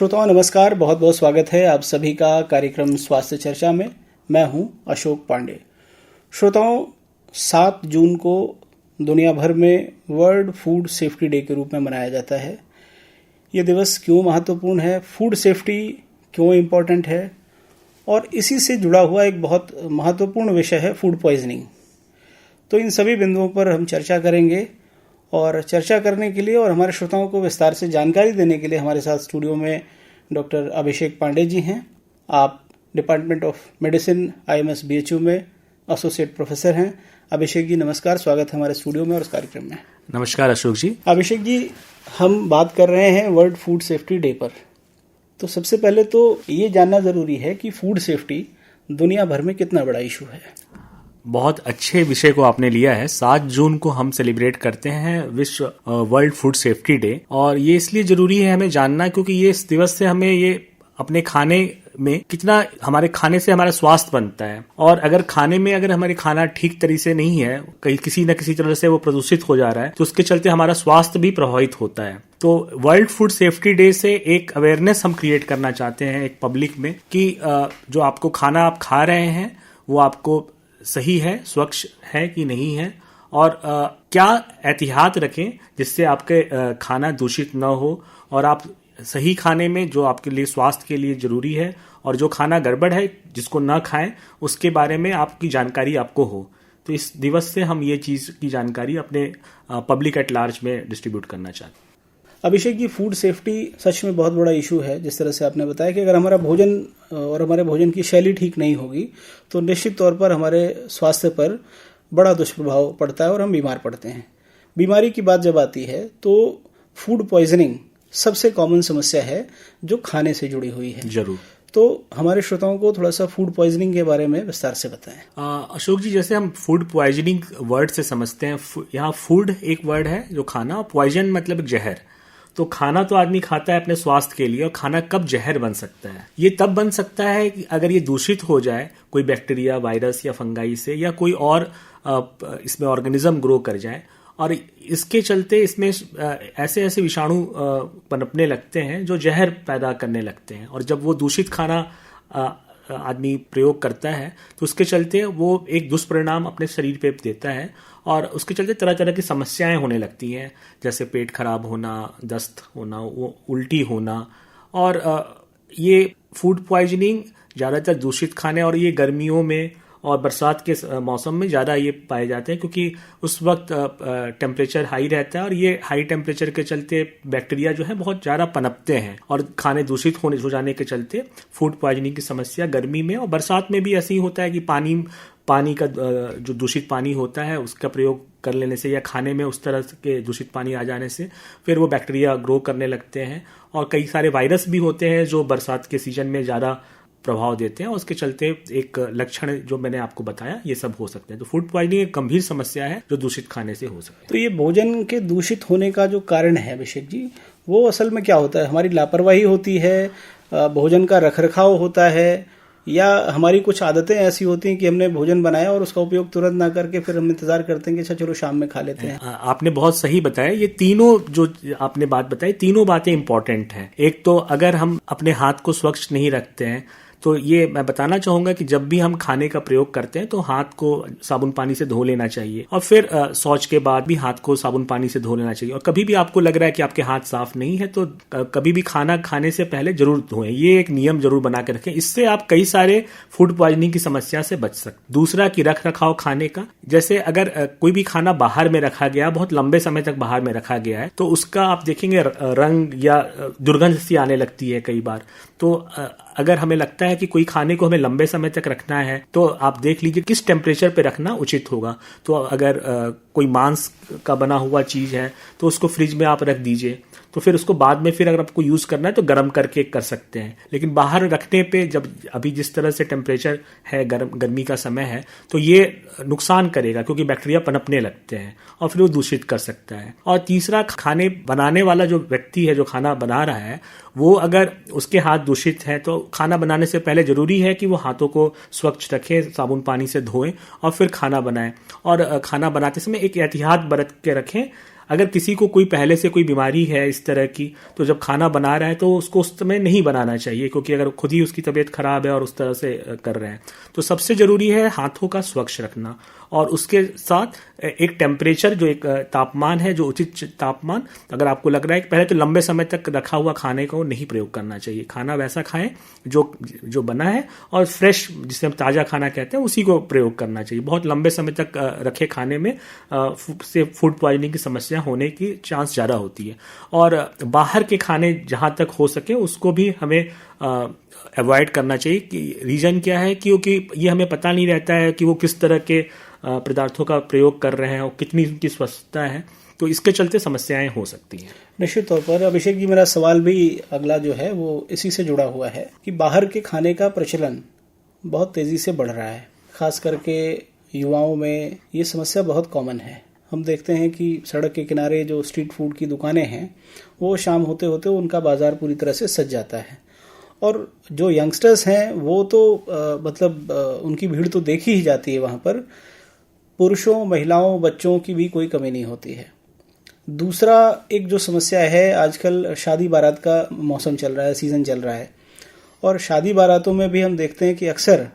श्रोताओं नमस्कार, बहुत बहुत स्वागत है आप सभी का कार्यक्रम स्वास्थ्य चर्चा में। मैं हूं अशोक पांडे। श्रोताओं, 7 जून को दुनिया भर में वर्ल्ड फूड सेफ्टी डे के रूप में मनाया जाता है। ये दिवस क्यों महत्वपूर्ण है, फूड सेफ्टी क्यों इम्पोर्टेंट है, और इसी से जुड़ा हुआ एक बहुत महत्वपूर्ण विषय है फूड पॉइजनिंग। तो इन सभी बिंदुओं पर हम चर्चा करेंगे, और चर्चा करने के लिए और हमारे श्रोताओं को विस्तार से जानकारी देने के लिए हमारे साथ स्टूडियो में डॉक्टर अभिषेक पांडे जी हैं। आप department of medicine IMS BHU में एसोसिएट प्रोफेसर हैं। अभिषेक जी नमस्कार, स्वागत है हमारे स्टूडियो में और इस कार्यक्रम में। नमस्कार अशोक जी। अभिषेक जी, हम बात कर रहे हैं वर्ल्ड फूड सेफ्टी डे पर। तो सबसे पहले तो ये जानना जरूरी है कि फूड सेफ्टी दुनिया भर में कितना बड़ा इशू है। बहुत अच्छे विषय को आपने लिया है। 7 जून को हम सेलिब्रेट करते हैं विश्व वर्ल्ड फूड सेफ्टी डे, और ये इसलिए जरूरी है हमें जानना क्योंकि ये इस दिवस से हमें ये अपने खाने में कितना, हमारे खाने से हमारा स्वास्थ्य बनता है, और अगर खाने में अगर हमारे खाना ठीक तरीके से नहीं है, कहीं किसी न किसी तरह से वो प्रदूषित हो जा रहा है, तो उसके चलते हमारा स्वास्थ्य भी प्रभावित होता है। तो वर्ल्ड फूड सेफ्टी डे से एक अवेयरनेस हम क्रिएट करना चाहते हैं एक पब्लिक में कि जो आपको खाना आप खा रहे हैं वो आपको सही है, स्वच्छ है कि नहीं है, और क्या एहतियात रखें जिससे आपके खाना दूषित न हो, और आप सही खाने में जो आपके लिए स्वास्थ्य के लिए जरूरी है, और जो खाना गड़बड़ है जिसको न खाएं उसके बारे में आपकी जानकारी आपको हो। तो इस दिवस से हम ये चीज़ की जानकारी अपने पब्लिक एट लार्ज में डिस्ट्रीब्यूट करना चाहते हैं। अभिषेक जी, फूड सेफ्टी सच में बहुत बड़ा इशू है। जिस तरह से आपने बताया कि अगर हमारा भोजन और हमारे भोजन की शैली ठीक नहीं होगी तो निश्चित तौर पर हमारे स्वास्थ्य पर बड़ा दुष्प्रभाव पड़ता है और हम बीमार पड़ते हैं। बीमारी की बात जब आती है तो फूड पॉइजनिंग सबसे कॉमन समस्या है जो खाने से जुड़ी हुई है। जरूर। तो हमारे श्रोताओं को थोड़ा सा फूड पॉइजनिंग के बारे में विस्तार से बताएं। अशोक जी, जैसे हम फूड पॉइजनिंग वर्ड से समझते हैं, यहाँ फूड एक वर्ड है जो खाना, और पॉइजन मतलब जहर। तो खाना तो आदमी खाता है अपने स्वास्थ्य के लिए, और खाना कब जहर बन सकता है? ये तब बन सकता है कि अगर ये दूषित हो जाए कोई बैक्टीरिया, वायरस या फंगाई से, या कोई और इसमें ऑर्गेनिज्म ग्रो कर जाए, और इसके चलते इसमें ऐसे ऐसे विषाणु पनपने लगते हैं जो जहर पैदा करने लगते हैं, और जब वो दूषित खाना आदमी प्रयोग करता है तो उसके चलते वो एक दुष्परिणाम अपने शरीर पे देता है, और उसके चलते तरह तरह की समस्याएं होने लगती हैं, जैसे पेट खराब होना, दस्त होना, वो उल्टी होना। और ये फूड पॉइजनिंग ज़्यादातर दूषित खाने, और ये गर्मियों में और बरसात के मौसम में ज़्यादा ये पाए जाते हैं क्योंकि उस वक्त टेम्परेचर हाई रहता है, और ये हाई टेम्परेचर के चलते बैक्टीरिया जो है बहुत ज़्यादा पनपते हैं, और खाने दूषित हो जाने के चलते फूड पॉइजनिंग की समस्या गर्मी में और बरसात में भी ऐसे ही होता है कि पानी का जो दूषित पानी होता है उसका प्रयोग कर लेने से, या खाने में उस तरह के दूषित पानी आ जाने से फिर वो बैक्टीरिया ग्रो करने लगते हैं, और कई सारे वायरस भी होते हैं जो बरसात के सीजन में ज़्यादा प्रभाव देते हैं, और उसके चलते एक लक्षण जो मैंने आपको बताया ये सब हो सकते हैं। तो फूड पॉइजनिंग एक गंभीर समस्या है जो दूषित खाने से हो सकती है। तो ये भोजन के दूषित होने का जो कारण है अभिषेक जी, वो असल में क्या होता है? हमारी लापरवाही होती है, भोजन का रखरखाव होता है, या हमारी कुछ आदतें ऐसी होती हैं कि हमने भोजन बनाया और उसका उपयोग तुरंत ना करके फिर हम इंतजार करते हैं कि अच्छा चलो शाम में खा लेते हैं। आपने बहुत सही बताया। ये तीनों जो आपने बात बताई, तीनों बातें इंपॉर्टेंट हैं। एक तो अगर हम अपने हाथ को स्वच्छ नहीं रखते हैं, तो ये मैं बताना चाहूंगा कि जब भी हम खाने का प्रयोग करते हैं तो हाथ को साबुन पानी से धो लेना चाहिए, और फिर शौच के बाद भी हाथ को साबुन पानी से धो लेना चाहिए। और कभी भी आपको लग रहा है कि आपके हाथ साफ नहीं है तो कभी भी खाना खाने से पहले जरूर धोएं। ये एक नियम जरूर बना के रखें, इससे आप कई सारे फूड पॉइजनिंग की समस्या से बच सकते। दूसरा कि रख रखाव खाने का, जैसे अगर कोई भी खाना बाहर में रखा गया, बहुत लंबे समय तक बाहर में रखा गया है, तो उसका आप देखेंगे रंग या दुर्गंध सी आने लगती है कई बार। तो अगर हमें लगता है कि कोई खाने को हमें लंबे समय तक रखना है तो आप देख लीजिए किस टेम्परेचर पे रखना उचित होगा। तो अगर कोई मांस का बना हुआ चीज है तो उसको फ्रिज में आप रख दीजिए, तो फिर उसको बाद में फिर अगर आपको यूज करना है तो गर्म करके कर सकते हैं। लेकिन बाहर रखने पे, जब अभी जिस तरह से टेम्परेचर है, गर्मी का समय है, तो ये नुकसान करेगा क्योंकि बैक्टीरिया पनपने लगते हैं और फिर वो दूषित कर सकता है। और तीसरा, खाने बनाने वाला जो व्यक्ति है जो खाना बना रहा है, वो अगर उसके हाथ दूषित हैं तो खाना बनाने से पहले जरूरी है कि वो हाथों को स्वच्छ रखें, साबुन पानी से धोएं और फिर खाना बनाएं। और खाना बनाते समय एक एहतियात बरत के रखें। अगर किसी को कोई पहले से कोई बीमारी है इस तरह की, तो जब खाना बना रहा है तो उसको उस समय नहीं बनाना चाहिए, क्योंकि अगर खुद ही उसकी तबीयत खराब है और उस तरह से कर रहे हैं। तो सबसे जरूरी है हाथों का स्वच्छ रखना, और उसके साथ एक टेम्परेचर, जो एक तापमान है, जो उचित तापमान, अगर आपको लग रहा है कि पहले तो लंबे समय तक रखा हुआ खाने को नहीं प्रयोग करना चाहिए। खाना वैसा खाएं जो बना है और फ्रेश, जिसे हम ताज़ा खाना कहते हैं, उसी को प्रयोग करना चाहिए। बहुत लंबे समय तक रखे खाने में से फूड पॉइजनिंग की समस्या होने की चांस ज़्यादा होती है। और बाहर के खाने जहाँ तक हो सके उसको भी हमें अवॉइड करना चाहिए। कि रीज़न क्या है, क्योंकि ये हमें पता नहीं रहता है कि वो किस तरह के पदार्थों का प्रयोग कर रहे हैं और कितनी उनकी स्वच्छता है, तो इसके चलते समस्याएं हो सकती हैं। निश्चित तौर पर अभिषेक जी, मेरा सवाल भी अगला जो है वो इसी से जुड़ा हुआ है कि बाहर के खाने का प्रचलन बहुत तेज़ी से बढ़ रहा है। खास करके युवाओं में ये समस्या बहुत कॉमन है। हम देखते हैं कि सड़क के किनारे जो स्ट्रीट फूड की दुकानें हैं वो शाम होते होते उनका बाजार पूरी तरह से सज जाता है, और जो यंगस्टर्स हैं वो तो उनकी भीड़ तो देखी ही जाती है वहाँ पर। पुरुषों, महिलाओं, बच्चों की भी कोई कमी नहीं होती है। दूसरा एक जो समस्या है, आजकल शादी बारात का मौसम चल रहा है, सीज़न चल रहा है, और शादी बारातों में भी हम देखते हैं कि अक्सर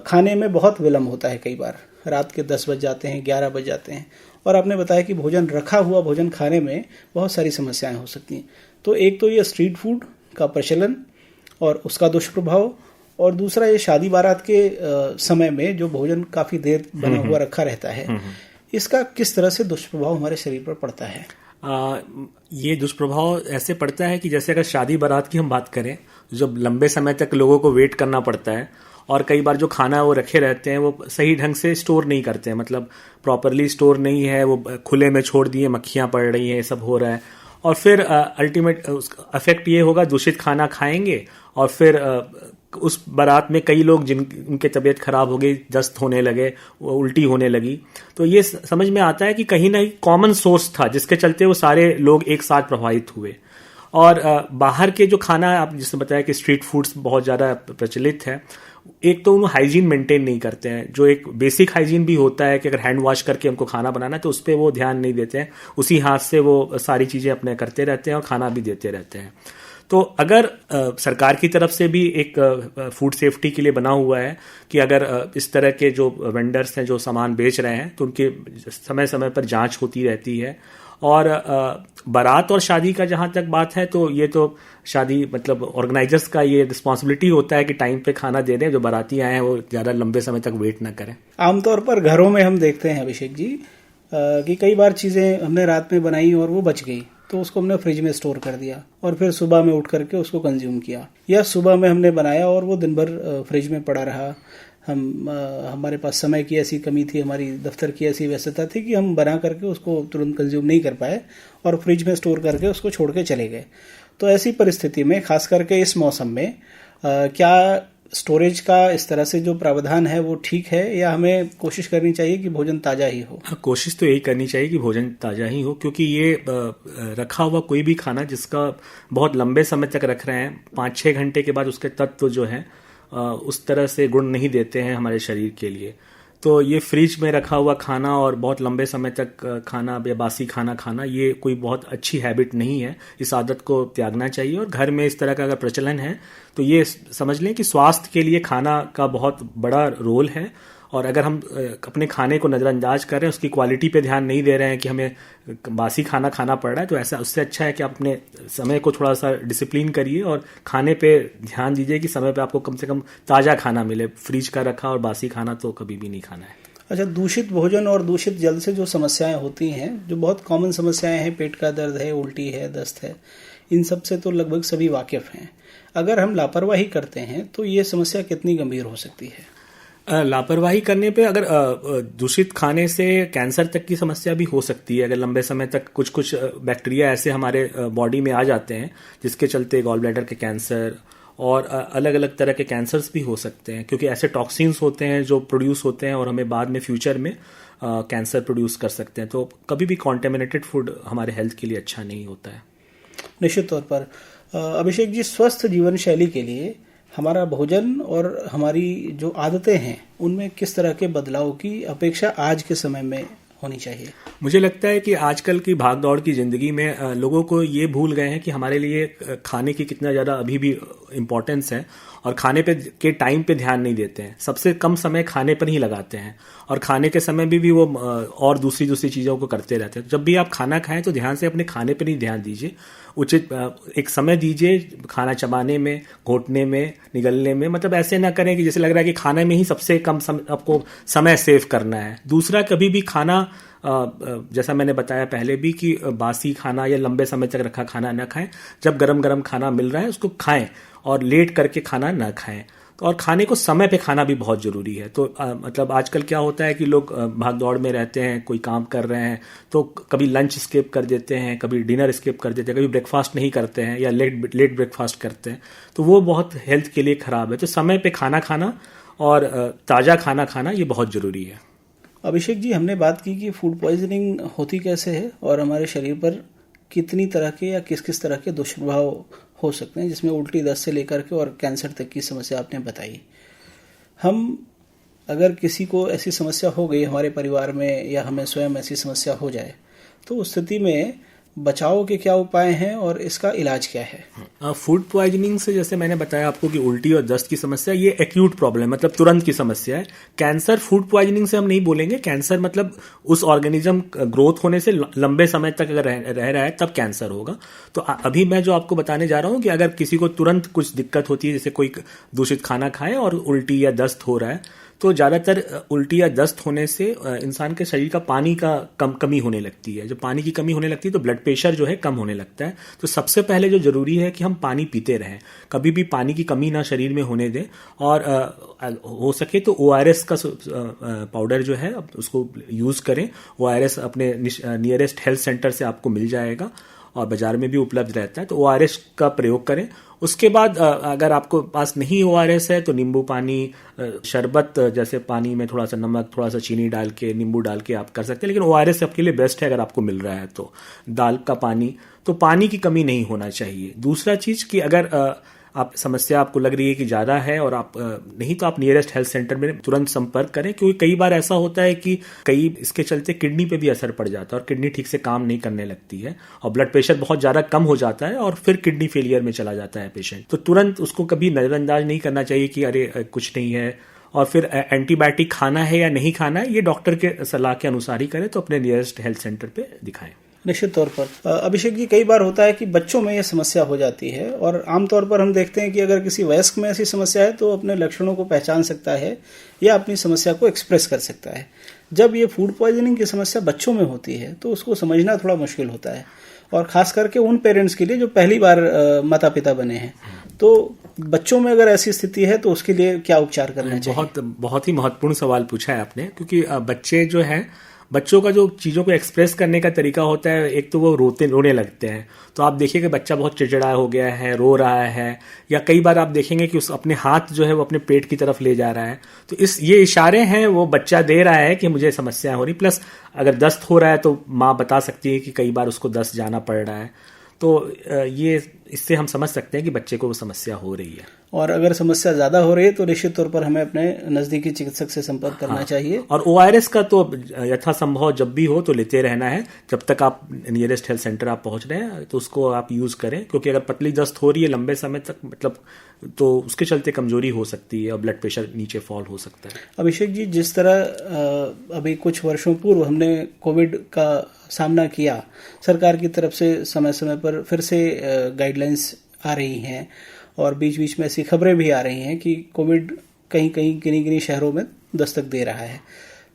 खाने में बहुत विलम्ब होता है। कई बार रात के 10 बज जाते हैं, 11 बज जाते हैं, और आपने बताया कि रखा हुआ भोजन खाने में बहुत सारी समस्याएं हो सकती हैं। तो एक तो ये स्ट्रीट फूड का प्रचलन और उसका दुष्प्रभाव, और दूसरा ये शादी बारात के समय में जो भोजन काफ़ी देर बना हुआ रखा रहता है, इसका किस तरह से दुष्प्रभाव हमारे शरीर पर पड़ता है? ये दुष्प्रभाव ऐसे पड़ता है कि जैसे अगर शादी बारात की हम बात करें, जब लंबे समय तक लोगों को वेट करना पड़ता है, और कई बार जो खाना वो रखे रहते हैं वो सही ढंग से स्टोर नहीं करते हैं, मतलब प्रॉपरली स्टोर नहीं है, वो खुले में छोड़ दिए, मक्खियाँ पड़ रही हैं, ये सब हो रहा है। और फिर अल्टीमेट इफेक्ट ये होगा, दूषित खाना खाएंगे, और फिर उस बारात में कई लोग जिनकी तबीयत खराब हो गई, दस्त होने लगे, उल्टी होने लगी। तो ये समझ में आता है कि कहीं ना कहीं कॉमन सोर्स था जिसके चलते वो सारे लोग एक साथ प्रभावित हुए। और बाहर के जो खाना, आप जिसने बताया कि स्ट्रीट फूड्स बहुत ज़्यादा प्रचलित है, एक तो उन्हें हाइजीन मेंटेन नहीं करते हैं, जो एक बेसिक हाइजीन भी होता है कि अगर हैंड वॉश करके हमको खाना बनाना है तो उस पर वो ध्यान नहीं देते हैं, उसी हाथ से वो सारी चीज़ें अपने करते रहते हैं और खाना भी देते रहते हैं। तो अगर सरकार की तरफ से भी एक फूड सेफ्टी के लिए बना हुआ है कि अगर इस तरह के जो वेंडर्स हैं जो सामान बेच रहे हैं तो उनके समय समय पर जांच होती रहती है। और बारात और शादी का जहाँ तक बात है, तो ये तो शादी मतलब ऑर्गेनाइजर्स का ये रिस्पॉन्सिबिलिटी होता है कि टाइम पे खाना दे दें, जो बाराती आए हैं वो ज़्यादा लंबे समय तक वेट ना करें। आमतौर पर घरों में हम देखते हैं अभिषेक जी कि कई बार चीज़ें हमने रात में बनाई और वो बच गई, तो उसको हमने फ्रिज में स्टोर कर दिया और फिर सुबह में उठ करके उसको कंज्यूम किया, या सुबह में हमने बनाया और वो दिन भर फ्रिज में पड़ा रहा। हमारे पास समय की ऐसी कमी थी, हमारी दफ्तर की ऐसी व्यस्तता थी कि हम बना करके उसको तुरंत कंज्यूम नहीं कर पाए और फ्रिज में स्टोर करके उसको छोड़ के चले गए। तो ऐसी परिस्थिति में खास करके इस मौसम में क्या स्टोरेज का इस तरह से जो प्रावधान है वो ठीक है, या हमें कोशिश करनी चाहिए कि भोजन ताज़ा ही हो? कोशिश तो यही करनी चाहिए कि भोजन ताज़ा ही हो, क्योंकि ये रखा हुआ कोई भी खाना जिसका बहुत लंबे समय तक रख रहे हैं, 5-6 घंटे के बाद उसके तत्व जो हैं उस तरह से गुण नहीं देते हैं हमारे शरीर के लिए। तो ये फ्रिज में रखा हुआ खाना और बहुत लंबे समय तक खाना या बासी खाना खाना, ये कोई बहुत अच्छी हैबिट नहीं है। इस आदत को त्यागना चाहिए। और घर में इस तरह का अगर प्रचलन है तो ये समझ लें कि स्वास्थ्य के लिए खाना का बहुत बड़ा रोल है। और अगर हम अपने खाने को नज़रअंदाज कर रहे हैं, उसकी क्वालिटी पे ध्यान नहीं दे रहे हैं कि हमें बासी खाना खाना पड़ रहा है, तो ऐसा उससे अच्छा है कि आप अपने समय को थोड़ा सा डिसिप्लिन करिए और खाने पे ध्यान दीजिए कि समय पे आपको कम से कम ताज़ा खाना मिले। फ्रिज का रखा और बासी खाना तो कभी भी नहीं खाना है। अच्छा, दूषित भोजन और दूषित जल से जो समस्याएं होती हैं, जो बहुत कॉमन समस्याएं हैं, पेट का दर्द है, उल्टी है, दस्त है, इन सब से तो लगभग सभी वाकिफ हैं। अगर हम लापरवाही करते हैं तो ये समस्या कितनी गंभीर हो सकती है? लापरवाही करने पे अगर दूषित खाने से कैंसर तक की समस्या भी हो सकती है। अगर लंबे समय तक कुछ बैक्टीरिया ऐसे हमारे बॉडी में आ जाते हैं जिसके चलते गॉल ब्लैडर के कैंसर और अलग अलग तरह के कैंसर्स भी हो सकते हैं, क्योंकि ऐसे टॉक्सिन्स होते हैं जो प्रोड्यूस होते हैं और हमें बाद में फ्यूचर में कैंसर प्रोड्यूस कर सकते हैं। तो कभी भी कॉन्टेमिनेटेड फूड हमारे हेल्थ के लिए अच्छा नहीं होता है। निश्चित तौर पर अभिषेक जी, स्वस्थ जीवन शैली के लिए हमारा भोजन और हमारी जो आदतें हैं उनमें किस तरह के बदलाव की अपेक्षा आज के समय में होनी चाहिए? मुझे लगता है कि आजकल की भाग दौड़ की ज़िंदगी में लोगों को ये भूल गए हैं कि हमारे लिए खाने की कितना ज़्यादा अभी भी इम्पोर्टेंस है, और खाने पे के टाइम पे ध्यान नहीं देते हैं। सबसे कम समय खाने पर ही लगाते हैं, और खाने के समय भी वो और दूसरी चीज़ों को करते रहते हैं। जब भी आप खाना खाएं तो ध्यान से अपने खाने पर ही ध्यान दीजिए, उचित एक समय दीजिए खाना चबाने में, घोटने में, निगलने में। मतलब ऐसे ना करें कि जैसे लग रहा है कि खाने में ही सबसे कम आपको समय सेव करना है। दूसरा, कभी भी खाना जैसा मैंने बताया पहले भी कि बासी खाना या लंबे समय तक रखा खाना ना खाएं। जब गरम गरम खाना मिल रहा है उसको खाएं, और लेट करके खाना ना खाएं। और खाने को समय पे खाना भी बहुत ज़रूरी है। तो मतलब आजकल क्या होता है कि लोग भाग दौड़ में रहते हैं, कोई काम कर रहे हैं तो कभी लंच स्किप कर देते हैं, कभी डिनर स्किप कर देते हैं, कभी ब्रेकफास्ट नहीं करते हैं या लेट ब्रेकफास्ट करते हैं, तो वो बहुत हेल्थ के लिए ख़राब है। तो समय पे खाना खाना और ताज़ा खाना खाना ये बहुत ज़रूरी है। अभिषेक जी, हमने बात की कि फूड पॉइजनिंग होती कैसे है और हमारे शरीर पर कितनी तरह के या किस किस तरह के दुष्प्रभाव हो सकते हैं, जिसमें उल्टी दस्त से लेकर के और कैंसर तक की समस्या आपने बताई। हम अगर किसी को ऐसी समस्या हो गई हमारे परिवार में या हमें स्वयं ऐसी समस्या हो जाए, तो उस स्थिति में बचाव के क्या उपाय हैं और इसका इलाज क्या है? फूड पॉइजनिंग से जैसे मैंने बताया आपको कि उल्टी और दस्त की समस्या ये एक्यूट प्रॉब्लम, मतलब तुरंत की समस्या है। कैंसर फूड पॉइजनिंग से हम नहीं बोलेंगे। कैंसर मतलब उस ऑर्गेनिज्म ग्रोथ होने से लंबे समय तक अगर रह रहा है तब कैंसर होगा। तो अभी मैं जो आपको बताने जा रहा हूँ कि अगर किसी को तुरंत कुछ दिक्कत होती है, जैसे कोई दूषित खाना खाए और उल्टी या दस्त हो रहा है, तो ज़्यादातर उल्टी या दस्त होने से इंसान के शरीर का पानी का कमी होने लगती है। जब पानी की कमी होने लगती है तो ब्लड प्रेशर जो है कम होने लगता है। तो सबसे पहले जो ज़रूरी है कि हम पानी पीते रहें, कभी भी पानी की कमी ना शरीर में होने दें। और हो सके तो ORS का पाउडर जो है उसको यूज़ करें। ORS अपने नियरेस्ट हेल्थ सेंटर से आपको मिल जाएगा और बाजार में भी उपलब्ध रहता है, तो ORS का प्रयोग करें। उसके बाद अगर आपको पास नहीं ORS है तो नींबू पानी, शरबत जैसे पानी में थोड़ा सा नमक, थोड़ा सा चीनी डाल के, नींबू डाल के आप कर सकते हैं। लेकिन ORS आपके लिए बेस्ट है अगर आपको मिल रहा है तो। दाल का पानी, तो पानी की कमी नहीं होना चाहिए। दूसरा चीज़ कि अगर आप समस्या आपको लग रही है कि ज़्यादा है और आप नहीं, तो आप नियरेस्ट हेल्थ सेंटर में तुरंत संपर्क करें, क्योंकि कई बार ऐसा होता है कि इसके चलते किडनी पे भी असर पड़ जाता है और किडनी ठीक से काम नहीं करने लगती है और ब्लड प्रेशर बहुत ज़्यादा कम हो जाता है और फिर किडनी फेलियर में चला जाता है पेशेंट। तो तुरंत उसको कभी नज़रअंदाज नहीं करना चाहिए कि अरे कुछ नहीं है, और फिर एंटीबायोटिक खाना है या नहीं खाना है ये डॉक्टर के सलाह के अनुसार ही करें। तो अपने नियरेस्ट हेल्थ सेंटर पर दिखाएं। निश्चित तौर पर। अभिषेक जी, कई बार होता है कि बच्चों में यह समस्या हो जाती है और आमतौर पर हम देखते हैं कि अगर किसी वयस्क में ऐसी समस्या है तो अपने लक्षणों को पहचान सकता है या अपनी समस्या को एक्सप्रेस कर सकता है। जब ये फूड पॉइजनिंग की समस्या बच्चों में होती है तो उसको समझना थोड़ा मुश्किल होता है, और खास करके उन पेरेंट्स के लिए जो पहली बार माता पिता बने हैं। तो बच्चों में अगर ऐसी स्थिति है तो उसके लिए क्या उपचार करना चाहिए? बहुत ही महत्वपूर्ण सवाल पूछा है आपने, क्योंकि बच्चे जो हैं, बच्चों का जो चीज़ों को एक्सप्रेस करने का तरीका होता है, एक तो वो रोने लगते हैं। तो आप देखिए कि बच्चा बहुत चिड़चिड़ा हो गया है, रो रहा है, या कई बार आप देखेंगे कि उस अपने हाथ जो है वो अपने पेट की तरफ ले जा रहा है। तो ये इशारे हैं वो बच्चा दे रहा है कि मुझे समस्या हो रही। प्लस अगर दस्त हो रहा है तो माँ बता सकती है कि कई बार उसको दस्त जाना पड़ रहा है। तो ये इससे हम समझ सकते हैं कि बच्चे को वो समस्या हो रही है। और अगर समस्या ज़्यादा हो रही है तो निश्चित तौर पर हमें अपने नज़दीकी चिकित्सक से संपर्क करना चाहिए। और ORS का तो यथासंभव जब भी हो तो लेते रहना है, जब तक आप नियरेस्ट हेल्थ सेंटर आप पहुंच रहे हैं तो उसको आप यूज़ करें, क्योंकि अगर पतली दस्त हो रही है लंबे समय तक, मतलब तो उसके चलते कमजोरी हो सकती है और ब्लड प्रेशर नीचे फॉल हो सकता है। अभिषेक जी, जिस तरह अभी कुछ वर्षों पूर्व हमने कोविड का सामना किया, सरकार की तरफ से समय समय पर फिर से गाइडलाइंस आ रही हैं और बीच बीच में ऐसी खबरें भी आ रही हैं कि कोविड कहीं कहीं किन्हीं शहरों में दस्तक दे रहा है।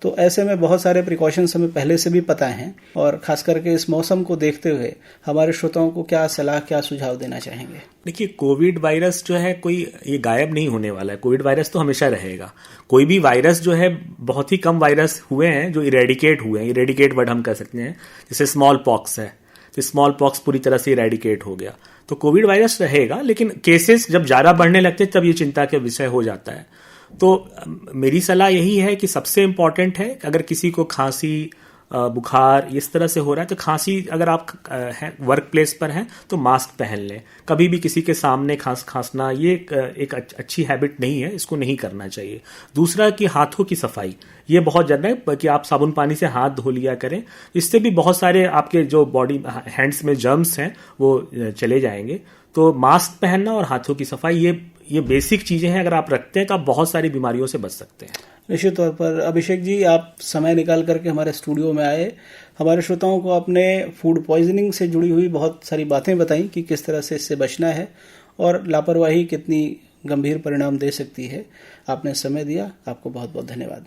तो ऐसे में बहुत सारे प्रिकॉशंस हमें पहले से भी पता हैं, और खास करके इस मौसम को देखते हुए हमारे श्रोताओं को क्या सलाह, क्या सुझाव देना चाहेंगे? देखिए, कोविड वायरस जो है कोई ये गायब नहीं होने वाला है। कोविड वायरस तो हमेशा रहेगा। कोई भी वायरस जो है, बहुत ही कम वायरस हुए हैं जो इरेडिकेट हुए हैं। इरेडिकेट वर्ड हम कह सकते हैं, जैसे स्मॉल पॉक्स है, तो स्मॉल पॉक्स पूरी तरह से इरेडिकेट हो गया। तो कोविड वायरस रहेगा, लेकिन केसेस जब ज़्यादा बढ़ने लगते हैं तब ये चिंता का विषय हो जाता है। तो मेरी सलाह यही है कि सबसे इम्पॉर्टेंट है, अगर किसी को खांसी, बुखार इस तरह से हो रहा है तो खांसी अगर आप वर्क प्लेस पर हैं तो मास्क पहन लें। कभी भी किसी के सामने खांसना ये एक अच्छी हैबिट नहीं है, इसको नहीं करना चाहिए। दूसरा कि हाथों की सफाई, ये बहुत ज़्यादा है कि आप साबुन पानी से हाथ धो लिया करें, इससे भी बहुत सारे आपके जो बॉडी हैंड्स में जर्म्स हैं वो चले जाएंगे। तो मास्क पहनना और हाथों की सफाई ये बेसिक चीज़ें हैं, अगर आप रखते हैं तो आप बहुत सारी बीमारियों से बच सकते हैं। निश्चित तौर पर अभिषेक जी, आप समय निकाल करके हमारे स्टूडियो में आए, हमारे श्रोताओं को आपने फूड पॉइजनिंग से जुड़ी हुई बहुत सारी बातें बताई कि किस तरह से इससे बचना है और लापरवाही कितनी गंभीर परिणाम दे सकती है। आपने समय दिया, आपको बहुत बहुत धन्यवाद।